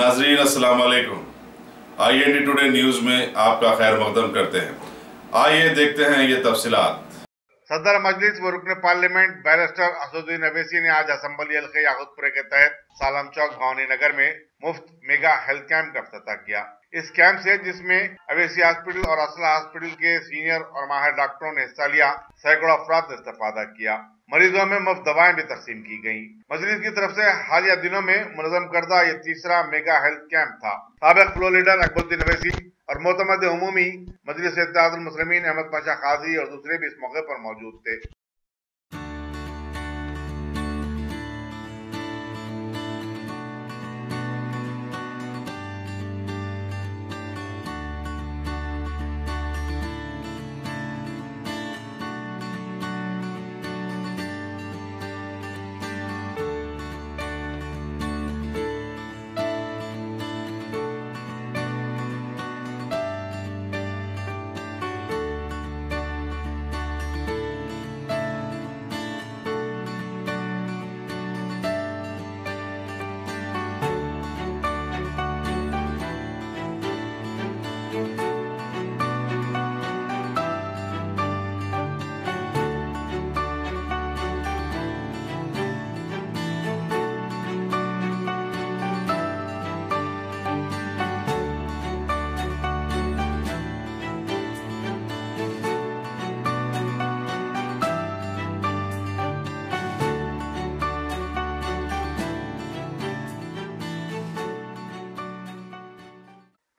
नाजरीन अस्सलाम वालेकुम। IND टुडे न्यूज़ में आपका खैर मकदम करते हैं। आइए देखते हैं ये तफसीलात। सदर मजलिस व रुकन पार्लियामेंट बैरिस्टर असदुद्दीन अवैसी ने आज असम्बली हल्के याकूतपुरे के तहत सालम चौक भवानी नगर में मुफ्त मेगा हेल्थ कैंप का इफ्तिताह किया। इस कैंप से जिसमें अवैसी हॉस्पिटल और असला हॉस्पिटल के सीनियर और माहिर डॉक्टरों ने हिस्सा लिया, सैकड़ों अफराद ने इस्तेफादा किया। मरीजों में मुफ्त दवाएं भी तकसीम की गयी। मजलिस की तरफ से हालिया दिनों में मुनज़्ज़म करदा ये तीसरा मेगा हेल्थ कैंप था। साबिक फ्लोर लीडर अकबरुद्दीन अवैसी और मोतमद उमूमी मजलिस इत्तेहादुल मुस्लिमीन अहमद पाशा काजी और दूसरे भी इस मौके पर मौजूद थे।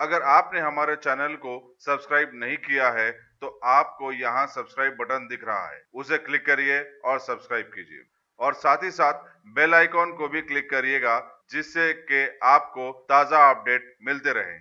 अगर आपने हमारे चैनल को सब्सक्राइब नहीं किया है तो आपको यहाँ सब्सक्राइब बटन दिख रहा है, उसे क्लिक करिए और सब्सक्राइब कीजिए और साथ ही साथ बेल आइकॉन को भी क्लिक करिएगा, जिससे कि आपको ताज़ा अपडेट मिलते रहें।